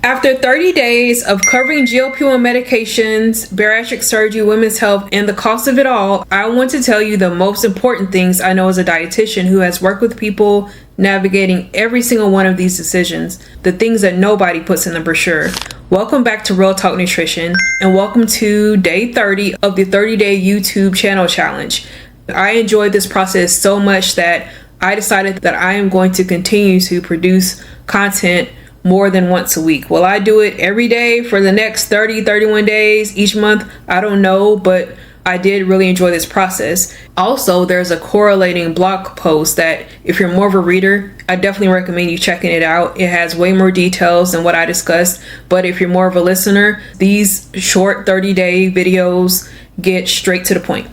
After 30 days of covering GLP-1 medications, bariatric surgery, women's health, and the cost of it all, I want to tell you the most important things I know as a dietitian who has worked with people navigating every single one of these decisions, the things that nobody puts in the brochure. Welcome back to Real Talk Nutrition, and welcome to day 30 of the 30-day YouTube channel challenge. I enjoyed this process so much that I decided that I am going to continue to produce content more than once a week. Will I do it every day for the next 31 days each month? I don't know, but I did really enjoy this process. Also, there's a correlating blog post that if you're more of a reader, I definitely recommend you checking it out. It has way more details than what I discussed, but if you're more of a listener, these short 30-day videos get straight to the point.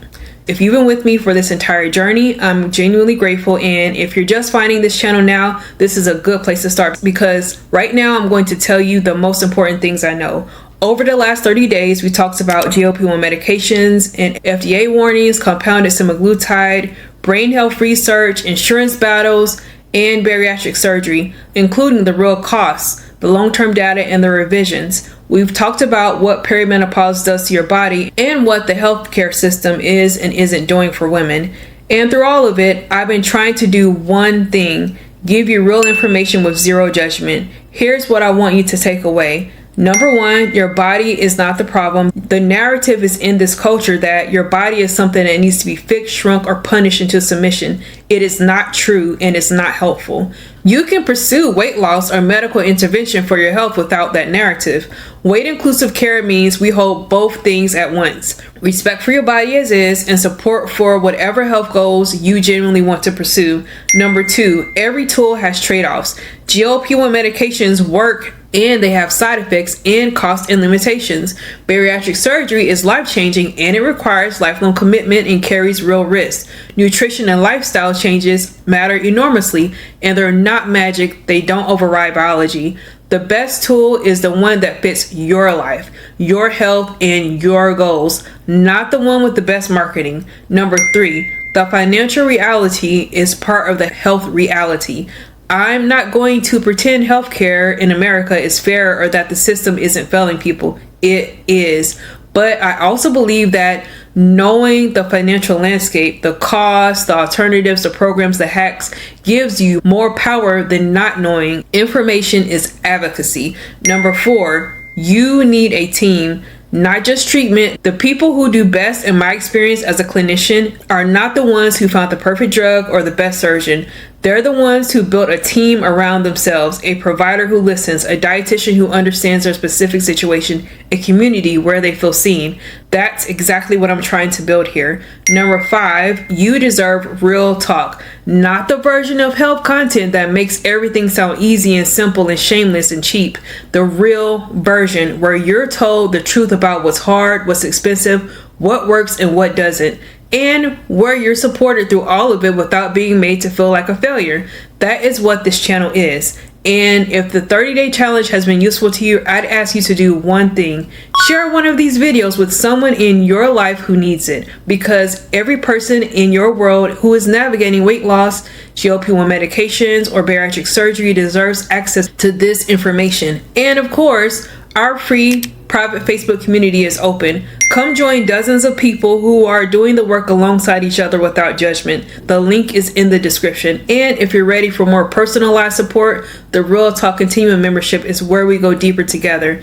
If you've been with me for this entire journey, I'm genuinely grateful. And if you're just finding this channel now, this is a good place to start, because right now I'm going to tell you the most important things I know. Over the last 30 days, we talked about GLP-1 medications and FDA warnings, compounded semaglutide, brain health research, insurance battles, and bariatric surgery, including the real costs, the long-term data, and the revisions. We've talked about what perimenopause does to your body and what the healthcare system is and isn't doing for women. And through all of it, I've been trying to do one thing: give you real information with zero judgment. Here's what I want you to take away. Number one, your body is not the problem. The narrative is in this culture that your body is something that needs to be fixed, shrunk, or punished into submission. It is not true, and it's not helpful. You can pursue weight loss or medical intervention for your health without that narrative. Weight inclusive care means we hold both things at once: respect for your body as is, and support for whatever health goals you genuinely want to pursue. Number two, every tool has trade-offs. GLP-1 medications work, and they have side effects and cost and limitations. Bariatric surgery is life-changing, and it requires lifelong commitment and carries real risks. Nutrition and lifestyle changes matter enormously, and they're not magic. They don't override biology. The best tool is the one that fits your life, your health, and your goals, not the one with the best marketing. Number three, the financial reality is part of the health reality. I'm not going to pretend healthcare in America is fair or that the system isn't failing people. It is. But I also believe that knowing the financial landscape, the costs, the alternatives, the programs, the hacks, gives you more power than not knowing. Information is advocacy. Number four, you need a team, not just treatment. The people who do best, in my experience as a clinician, are not the ones who found the perfect drug or the best surgeon. They're the ones who built a team around themselves, a provider who listens, a dietitian who understands their specific situation, a community where they feel seen. That's exactly what I'm trying to build here. Number five, you deserve real talk, not the version of health content that makes everything sound easy and simple and shameless and cheap. The real version where you're told the truth about what's hard, what's expensive, what works and what doesn't, and where you're supported through all of it without being made to feel like a failure. That is what this channel is. And if the 30-day challenge has been useful to you, I'd ask you to do one thing: share one of these videos with someone in your life who needs it, because every person in your world who is navigating weight loss, GLP-1 medications, or bariatric surgery deserves access to this information. And of course, our free private Facebook community is open. Come join dozens of people who are doing the work alongside each other without judgment. The link is in the description. And if you're ready for more personalized support, the Real Talk Continuum membership is where we go deeper together.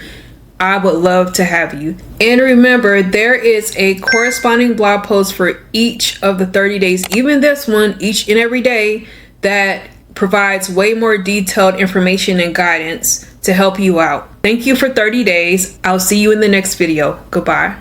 I would love to have you. And remember, there is a corresponding blog post for each of the 30 days, even this one, each and every day, that provides way more detailed information and guidance to help you out. Thank you for 30 days. I'll see you in the next video. Goodbye.